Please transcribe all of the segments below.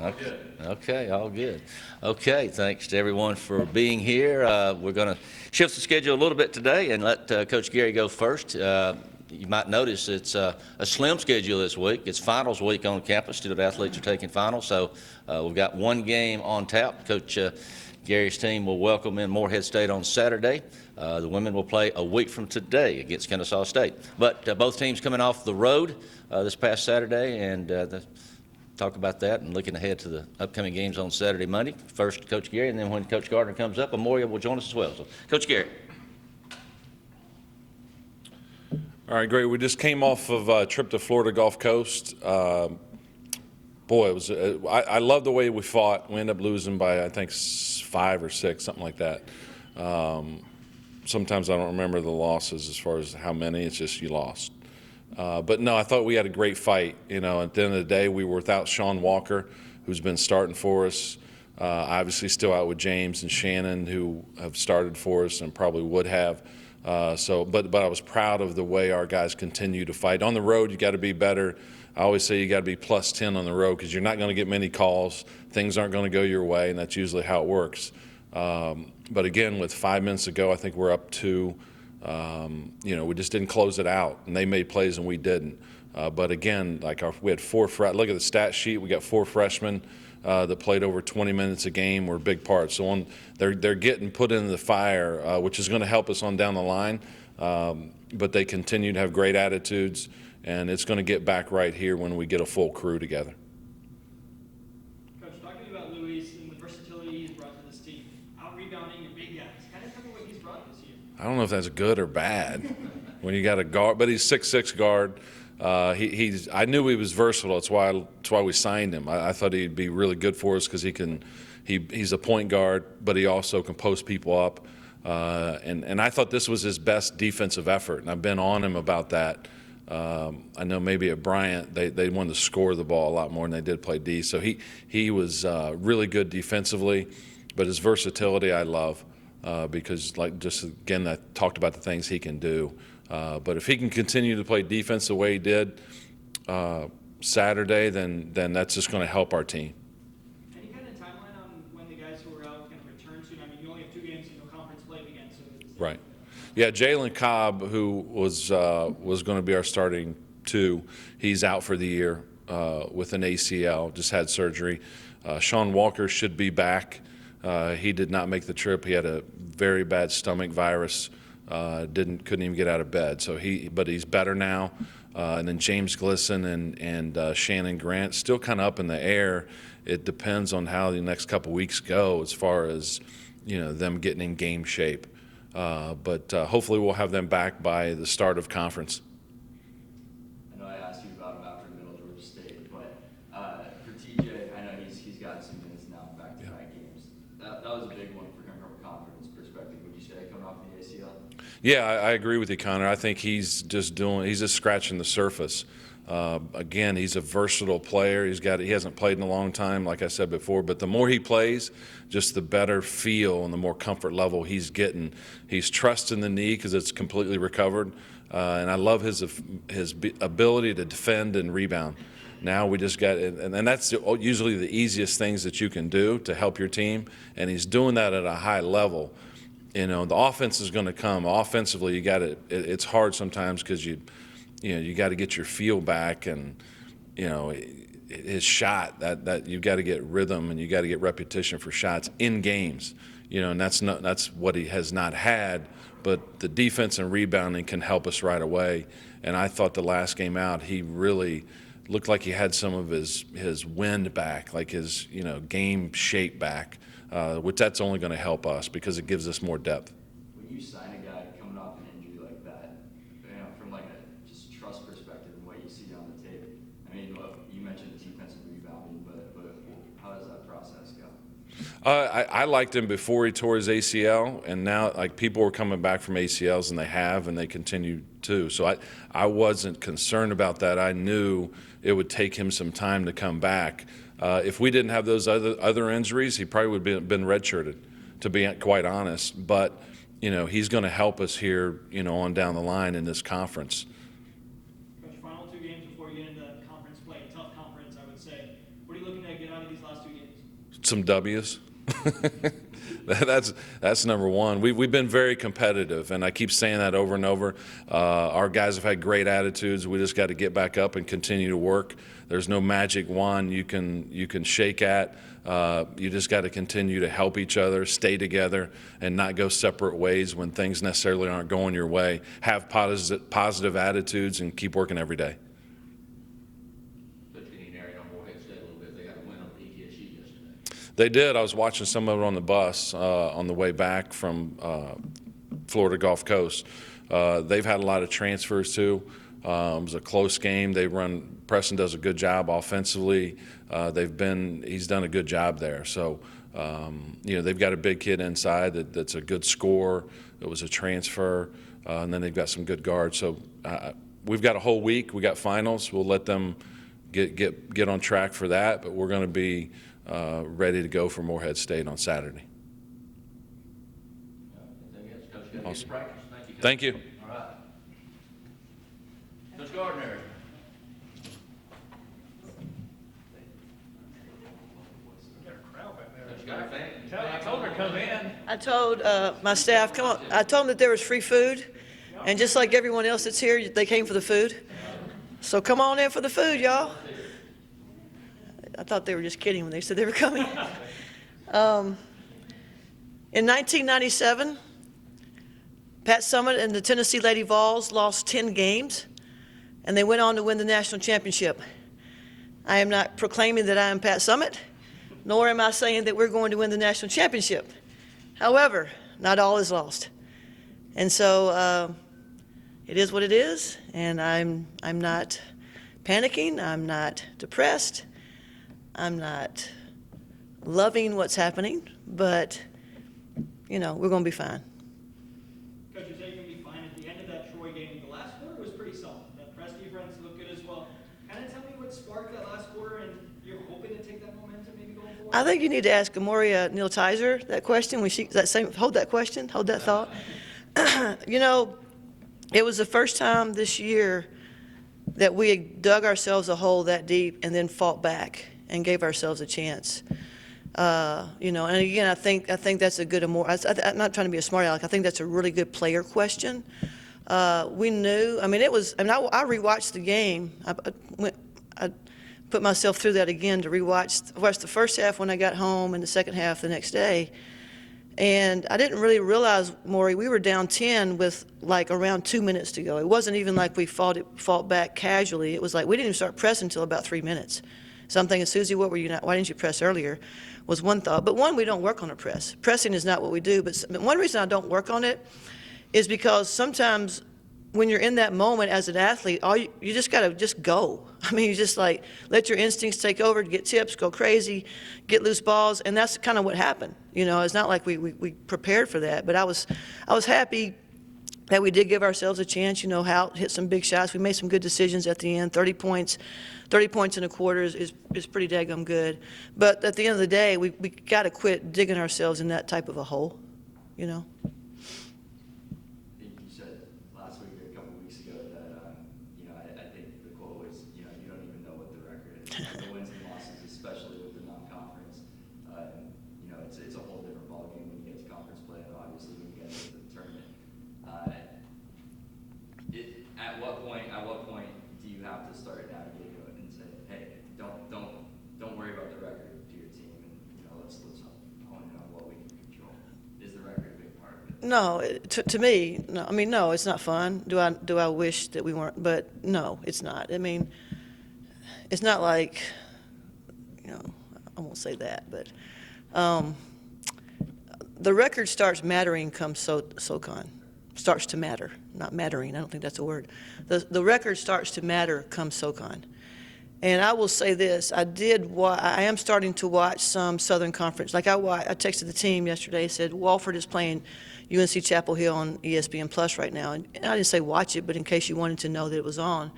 Okay, all good. Okay, thanks to everyone for being here. We're going to shift the schedule a little bit today and let Coach Gary go first. You might notice it's a slim schedule this week. It's finals week on campus. Student athletes are taking finals, so we've got one game on tap. Coach Gary's team will welcome in Morehead State on Saturday. The women will play a week from today against Kennesaw State. But both teams coming off the road this past Saturday, and talk about that and looking ahead to the upcoming games on Saturday, Monday. First, Coach Gary, and then when Coach Gardner comes up, Amoria will join us as well. So, Coach Gary. All right, great. We just came off of a trip to Florida Gulf Coast. Boy, it was. I love the way we fought. We ended up losing by, I think, 5 or 6, something like that. Sometimes I don't remember the losses as far as how many. It's just you lost. But no, I thought we had a great fight. You know, at the end of the day, we were without Sean Walker, who's been starting for us. Obviously, still out with James and Shannon, who have started for us and probably would have. But I was proud of the way our guys continue to fight. On the road, you got to be better. I always say you got to be plus 10 on the road because you're not going to get many calls. Things aren't going to go your way, and that's usually how it works. But again, with 5 minutes to go, I think we're up 2. We just didn't close it out, and they made plays and we didn't. But again, we had 4 look at the stat sheet. We got 4 freshmen that played over 20 minutes a game. Were a big part. So they're getting put into the fire, which is going to help us on down the line. But they continue to have great attitudes, and it's going to get back right here when we get a full crew together. Coach, talking about Luis and the versatility he's brought to this team, out-rebounding your big guys. Kind of tell me what he's brought this year. I don't know if that's good or bad when you got a guard, but he's 6'6" guard. I knew he was versatile. That's why we signed him. I thought he'd be really good for us because he's a point guard, but he also can post people up. And I thought this was his best defensive effort, and I've been on him about that. I know maybe at Bryant they wanted to score the ball a lot more than they did play D. So he was really good defensively, but his versatility I love. Because, I talked about the things he can do. But if he can continue to play defense the way he did Saturday, then that's just going to help our team. Any kind of timeline on when the guys who were out can return soon? I mean, you only have 2 games in the conference play again. Right. Yeah, Jalen Cobb, who was going to be our starting 2, he's out for the year with an ACL, just had surgery. Sean Walker should be back. He did not make the trip. He had a very bad stomach virus. Couldn't even get out of bed. But he's better now. And then James Glisson and Shannon Grant still kind of up in the air. It depends on how the next couple weeks go as far as them getting in game shape. But hopefully we'll have them back by the start of conference. I know I asked you about him after Middle Georgia State, but for TJ, I know he's got some minutes now back-to-back games. That was a big one for him from a confidence perspective. Would you say coming off the ACL? Yeah, I agree with you, Connor. I think he's just scratching the surface. Again, he's a versatile player. He hasn't played in a long time, like I said before, but the more he plays, just the better feel and the more comfort level he's getting. He's trusting the knee because it's completely recovered, and I love his ability to defend and rebound. Now we just got, and that's usually the easiest things that you can do to help your team, and he's doing that at a high level. The offense is going to come. Offensively, you got it. It's hard sometimes because you got to get your feel back, and his shot that you got to get rhythm and you got to get repetition for shots in games. And that's what he has not had. But the defense and rebounding can help us right away. And I thought the last game out, he really looked like he had some of his wind back, like his game shape back, which that's only going to help us because it gives us more depth. When you sign a guy coming off an injury like that, from like a just trust perspective and what you see on the tape, I mean, you mentioned defensive rebounding, but how does that process go? I liked him before he tore his ACL, and now people were coming back from ACLs, and they continue to. So I wasn't concerned about that. I knew it would take him some time to come back. If we didn't have those other injuries, he probably would have been redshirted, to be quite honest. But he's going to help us here, on down the line in this conference. Coach, final 2 games before you get into conference play, tough conference, I would say. What are you looking to get out of of these last 2 games? Some W's. That's number one. We've been very competitive, and I keep saying that over and over. Our guys have had great attitudes. We just got to get back up and continue to work. There's no magic wand you can shake at. You just got to continue to help each other, stay together, and not go separate ways when things necessarily aren't going your way. Have positive attitudes and keep working every day. They did. I was watching some of it on the bus on the way back from Florida Gulf Coast. They've had a lot of transfers too. It was a close game. Preston does a good job offensively. He's done a good job there. So, they've got a big kid inside that's a good scorer. It was a transfer, and then they've got some good guards. So we've got a whole week. We got finals. We'll let them get on track for that. But we're going to be ready to go for Morehead State on Saturday. Awesome. Thank you. All right. Coach Gardner. I told my staff, come on, I told them that there was free food, and just like everyone else that's here, they came for the food. So come on in for the food, y'all. I thought they were just kidding when they said they were coming. In 1997, Pat Summitt and the Tennessee Lady Vols lost 10 games, and they went on to win the national championship. I am not proclaiming that I am Pat Summitt, nor am I saying that we're going to win the national championship. However, not all is lost. And so it is what it is, and I'm not panicking, I'm not depressed, I'm not loving what's happening, but, we're going to be fine. Coach, you say you're going to be fine at the end of that Troy game. The last quarter was pretty solid. That press defense looked good as well. Kind of tell me what sparked that last quarter, and you're hoping to take that momentum maybe going forward? I think you need to ask Amoria Neal-Tysor that question. Hold that thought. It was the first time this year that we had dug ourselves a hole that deep and then fought back and gave ourselves a chance. And again, I think that's a good Amoria. I'm not trying to be a smart aleck. I think that's a really good player question. We knew. I rewatched the game. I put myself through that again to watch the first half when I got home and the second half the next day. And I didn't really realize, Maury, we were down 10 with like around 2 minutes to go. It wasn't even like we fought back casually. It was like we didn't even start pressing until about 3 minutes. So I'm thinking, Susie, why didn't you press earlier? Was one thought. But one, we don't work on a press. Pressing is not what we do. But one reason I don't work on it is because sometimes when you're in that moment as an athlete, you just got to just go. You just like let your instincts take over, get tips, go crazy, get loose balls, and that's kind of what happened. It's not like we prepared for that, but I was happy that we did give ourselves a chance. Hal hit some big shots. We made some good decisions at the end. 30 points in a quarter is pretty daggum good. But at the end of the day, we got to quit digging ourselves in that type of a hole. The wins and losses, especially with the non-conference, it's a whole different ballgame when you get to conference play, and obviously when you get to the tournament. At what point do you have to start navigating it and say, hey, don't worry about the record to your team, and let's hone in on what we can control. Is the record a big part of it? No, to me, no. No, it's not fun. Do I wish that we weren't? But no, it's not. It's not like, I won't say that, but the record starts mattering come SoCon. Starts to matter, not mattering. I don't think that's a word. The record starts to matter come SoCon. And I will say this, I am starting to watch some Southern Conference. Like I texted the team yesterday, said Wofford is playing UNC Chapel Hill on ESPN Plus right now. And I didn't say watch it, but in case you wanted to know that it was on.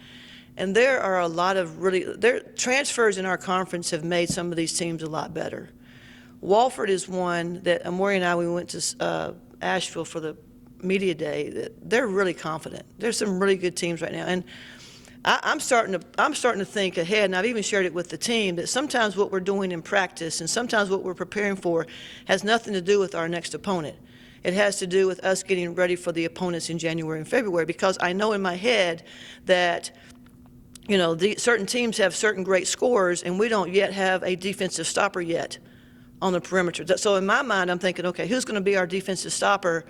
And there are a lot of transfers in our conference have made some of these teams a lot better. Wofford is one that Amoria and we went to Asheville for the media day. They're really confident. There's some really good teams right now. And I'm starting to think ahead, and I've even shared it with the team, that sometimes what we're doing in practice and sometimes what we're preparing for has nothing to do with our next opponent. It has to do with us getting ready for the opponents in January and February, because I know in my head that, you know, certain teams have certain great scorers, and we don't yet have a defensive stopper yet on the perimeter. So in my mind, I'm thinking, okay, who's going to be our defensive stopper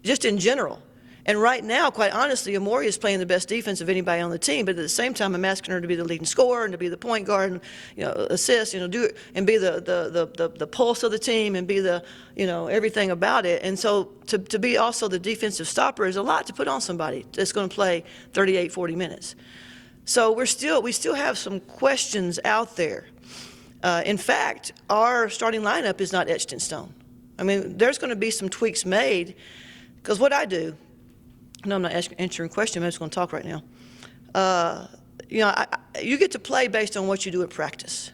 just in general? And right now, quite honestly, Amoria is playing the best defense of anybody on the team. But at the same time, I'm asking her to be the leading scorer and to be the point guard and, you know, assist, you know, do it and be the pulse of the team and be the, you know, everything about it. And so to be also the defensive stopper is a lot to put on somebody that's going to play 38, 40 minutes. So we still have some questions out there. In fact, our starting lineup is not etched in stone. I mean, there's going to be some tweaks made, because what I do. No, I'm not answering a question. I'm just going to talk right now. You know, you get to play based on what you do at practice.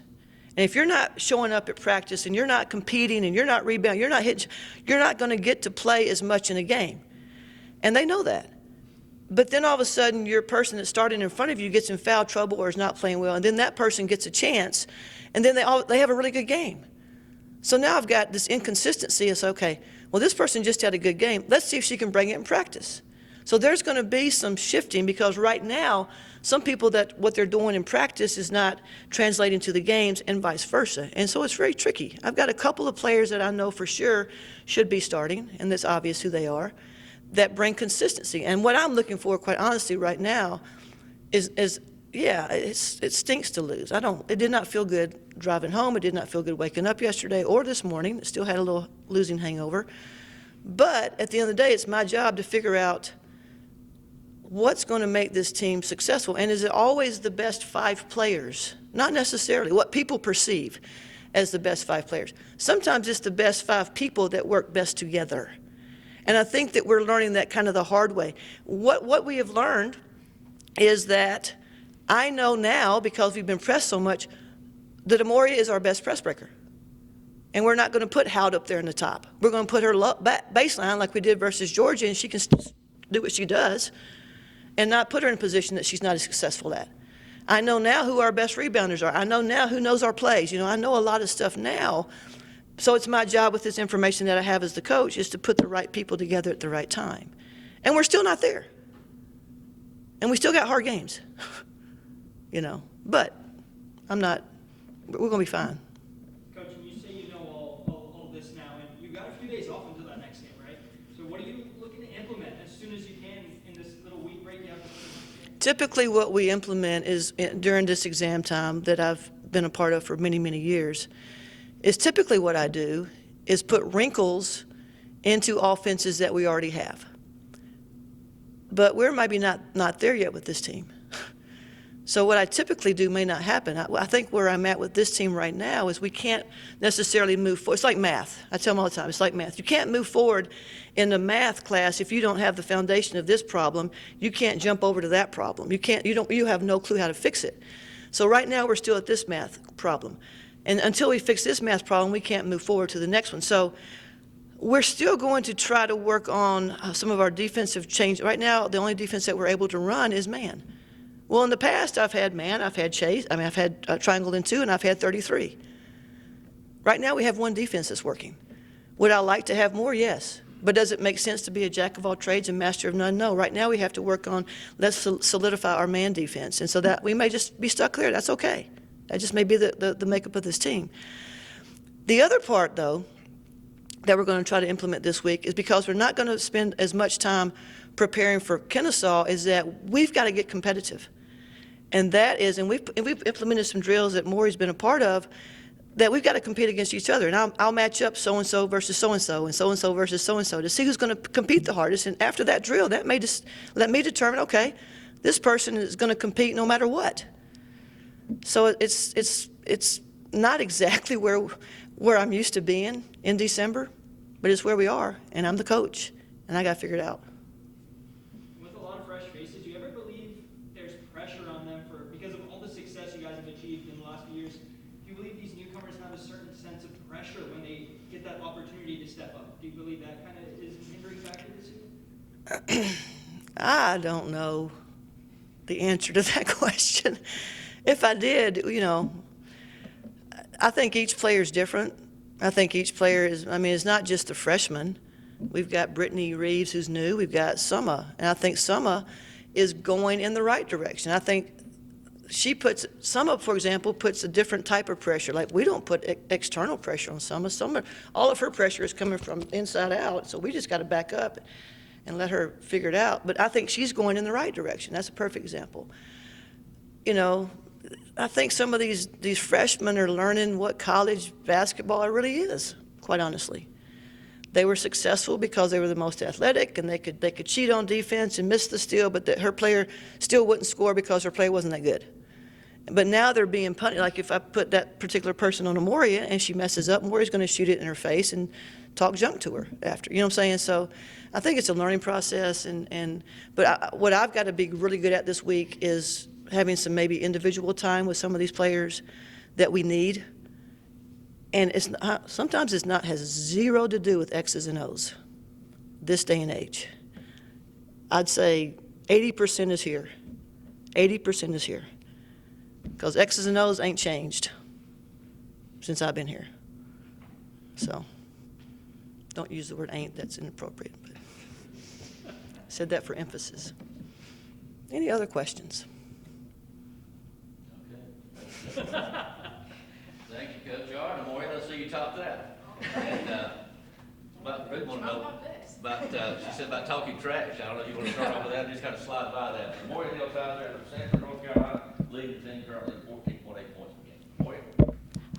And if you're not showing up at practice and you're not competing and you're not rebounding, you're not hitting, you're not going to get to play as much in a game. And they know that. But then all of a sudden, your person that's starting in front of you gets in foul trouble or is not playing well, and then that person gets a chance, and then they have a really good game. So now I've got this inconsistency. It's okay, well, this person just had a good game. Let's see if she can bring it in practice. So there's going to be some shifting, because right now, some people that what they're doing in practice is not translating to the games, and vice versa. And so it's very tricky. I've got a couple of players that I know for sure should be starting, and it's obvious who they are, that bring consistency. And what I'm looking for, quite honestly, right now is yeah, it stinks to lose. It did not feel good driving home. It did not feel good waking up yesterday or this morning. It still had a little losing hangover. But at the end of the day, it's my job to figure out what's going to make this team successful. And is it always the best 5 players? Not necessarily. What people perceive as the best 5 players. Sometimes it's the best 5 people that work best together. And I think that we're learning that kind of the hard way. What we have learned is that I know now, because we've been pressed so much, that Amoria is our best press breaker. And we're not going to put Howard up there in the top. We're going to put her baseline like we did versus Georgia, and she can do what she does, and not put her in a position that she's not as successful at. I know now who our best rebounders are. I know now who knows our plays. You know, I know a lot of stuff now. So it's my job with this information that I have as the coach is to put the right people together at the right time. And we're still not there. And we still got hard games, you know. But we're going to be fine. Coach, and you say you know all this now, and you've got a few days off until that next game, right? So what are you looking to implement as soon as you can in this little week break you have? Typically what we implement is during this exam time that I've been a part of for many, many years, is typically what I do is put wrinkles into offenses that we already have. But we're maybe not there yet with this team. So what I typically do may not happen. I think where I'm at with this team right now is we can't necessarily move forward. It's like math. I tell them all the time, it's like math. You can't move forward in the math class if you don't have the foundation of this problem. You can't jump over to that problem. You have no clue how to fix it. So right now we're still at this math problem. And until we fix this math problem, we can't move forward to the next one. So we're still going to try to work on some of our defensive change. Right now, the only defense that we're able to run is man. Well, in the past, I've had man, I've had chase, I've had triangle in 2, and I've had 33. Right now, we have one defense that's working. Would I like to have more? Yes. But does it make sense to be a jack of all trades and master of none? No. Right now, we have to work on, let's solidify our man defense. And so that we may just be stuck there. That's okay. That just may be the makeup of this team. The other part, though, that we're going to try to implement this week is because we're not going to spend as much time preparing for Kennesaw, is that we've got to get competitive. And that is, and we've implemented some drills that Maury's been a part of, that we've got to compete against each other. And I'll match up so-and-so versus so-and-so and so-and-so versus so-and-so to see who's going to compete the hardest. And after that drill, that may just let me determine, okay, this person is going to compete no matter what. So it's not exactly where I'm used to being in December, but it's where we are, and I'm the coach, and I got to figure it out. With a lot of fresh faces, do you ever believe there's pressure on them because of all the success you guys have achieved in the last few years? Do you believe these newcomers have a certain sense of pressure when they get that opportunity to step up? Do you believe that kind of is a hindering factor this year? I don't know. the answer to that question. If I did, I think each player is different. I think each player is, it's not just the freshman. We've got Brittany Reeves, who's new. We've got Summa. And I think Summa is going in the right direction. I think Summa, for example, puts a different type of pressure. Like, we don't put external pressure on Summa. All of her pressure is coming from inside out, so we just got to back up and let her figure it out. But I think she's going in the right direction. That's a perfect example. I think some of these freshmen are learning what college basketball really is, quite honestly. They were successful because they were the most athletic, and they could cheat on defense and miss the steal, but her player still wouldn't score because her play wasn't that good. But now they're being punished. Like, if I put that particular person on Amoria and she messes up, Amoria's going to shoot it in her face and talk junk to her after. You know what I'm saying? So I think it's a learning process. But what I've got to be really good at this week is having some maybe individual time with some of these players that we need. And sometimes has zero to do with X's and O's this day and age. I'd say 80% is here. 80% is here. Because X's and O's ain't changed since I've been here. So don't use the word ain't, that's inappropriate. But I said that for emphasis. Any other questions? Okay. Thank you, Coach Yard. Amoria, let's see you top that. And really want to know about, she said about talking trash. I don't know if you want to start off with that, just kind of slide by that. Amoria Neal-Tysor from Sanford, North Carolina, leading the team currently 14.8 points per game. Amoria?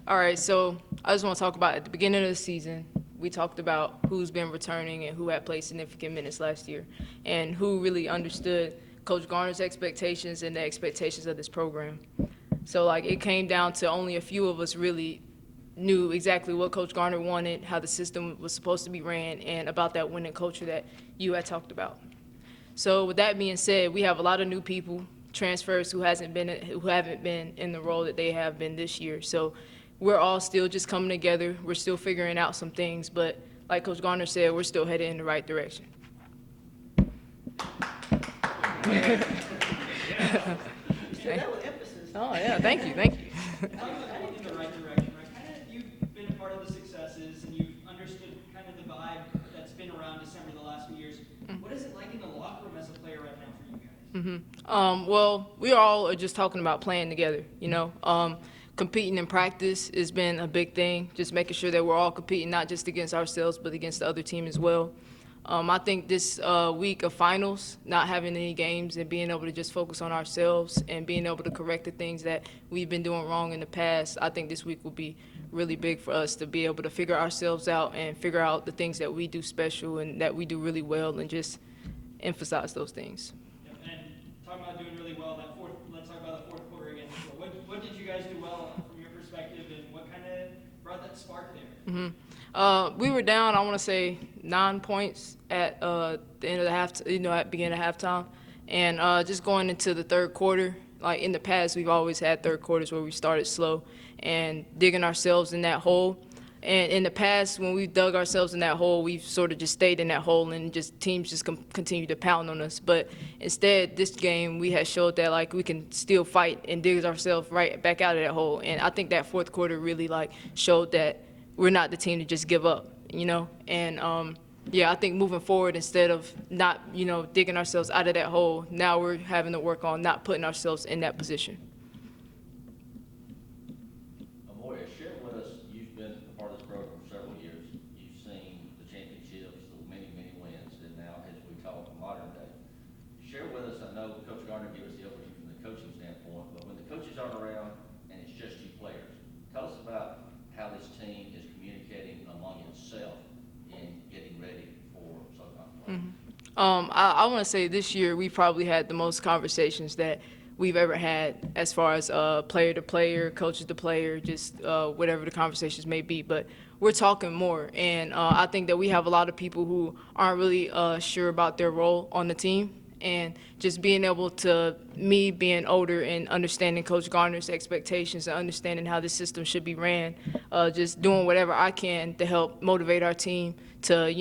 All right, so I just want to talk about at the beginning of the season, we talked about who's been returning and who had played significant minutes last year and who really understood Coach Gardner's expectations and the expectations of this program. So, it came down to only a few of us really knew exactly what Coach Gardner wanted, how the system was supposed to be ran, and about that winning culture that you had talked about. So with that being said, we have a lot of new people, transfers who haven't been in the role that they have been this year. So we're all still just coming together. We're still figuring out some things, but like Coach Gardner said, we're still headed in the right direction. That was emphasis. Oh yeah, thank you. Talking about in the right direction, right? Kind of, you've been a part of the successes, and you've understood kind of the vibe that's been around December the last few years. What is it like in the locker room as a player right now for you guys? Well, we all are just talking about playing together, Competing in practice has been a big thing, just making sure that we're all competing, not just against ourselves, but against the other team as well. I think this week of finals, not having any games and being able to just focus on ourselves and being able to correct the things that we've been doing wrong in the past, I think this week will be really big for us to be able to figure ourselves out and figure out the things that we do special and that we do really well and just emphasize those things. Yep. And talking about doing really well, let's talk about the fourth quarter again. What did you guys do well from your perspective, and what kind of brought that spark there? We were down, I want to say, 9 points at the end of the at the beginning of halftime. And just going into the third quarter, like in the past, we've always had third quarters where we started slow and digging ourselves in that hole. And in the past, when we've dug ourselves in that hole, we've sort of just stayed in that hole and teams just continue to pound on us. But instead, this game, we had showed that we can still fight and dig ourselves right back out of that hole. And I think that fourth quarter really showed that we're not the team to just give up, And I think moving forward, instead of not, digging ourselves out of that hole, now we're having to work on not putting ourselves in that position. Amoria, share with us, you've been a part of this program for several years. You've seen the championships, the many, many wins, and now as we talk modern day. Share with us, I know Coach Gardner gave us the overview from the coaching standpoint, but when the coaches aren't around and it's just you players, tell us about how this team is communicating among itself in getting ready for SoCon play. I want to say this year we probably had the most conversations that we've ever had as far as player to player, coaches to player, just whatever the conversations may be. But we're talking more, and I think that we have a lot of people who aren't really sure about their role on the team. And just being able to, me being older and understanding Coach Gardner's expectations and understanding how this system should be ran, just doing whatever I can to help motivate our team to,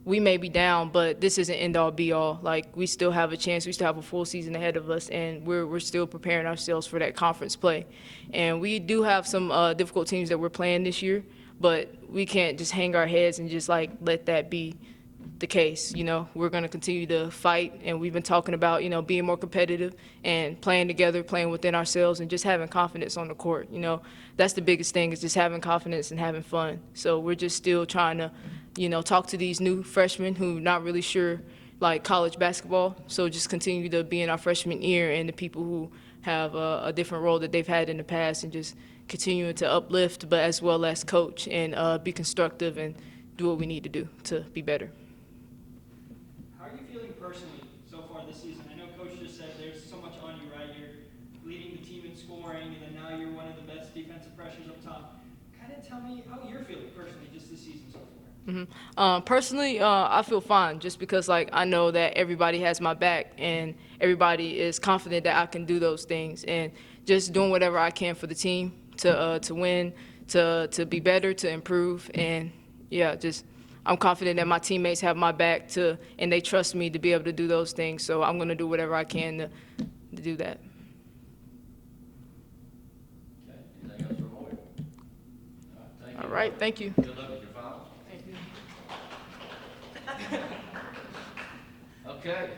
we may be down, but this isn't end all be all. Like, we still have a chance. We still have a full season ahead of us, and we're still preparing ourselves for that conference play. And we do have some difficult teams that we're playing this year, but we can't just hang our heads and just like let that be the case. You know, we're going to continue to fight, and we've been talking about, you know, being more competitive and playing together, playing within ourselves, and just having confidence on the court. You know, that's the biggest thing, is just having confidence and having fun. So we're just still trying to, you know, talk to these new freshmen who not really sure like college basketball. So just continue to be in our freshman year, and the people who have a different role that they've had in the past, and just continuing to uplift, but as well as coach and be constructive and do what we need to do to be better. How are you feeling personally so far this season? I know Coach just said there's so much on you, right? You're leading the team in scoring, and then now you're one of the best defensive pressures up top. Kind of tell me how you're feeling personally just this season so far. Personally, I feel fine, just because like I know that everybody has my back and everybody is confident that I can do those things, and just doing whatever I can for the team to win, to be better, to improve, and yeah, just I'm confident that my teammates have my back and they trust me to be able to do those things. So I'm going to do whatever I can to do that. Okay, anything else for Amoria? All right, thank you. All right, thank you. Good luck with your finals. Thank you. Okay,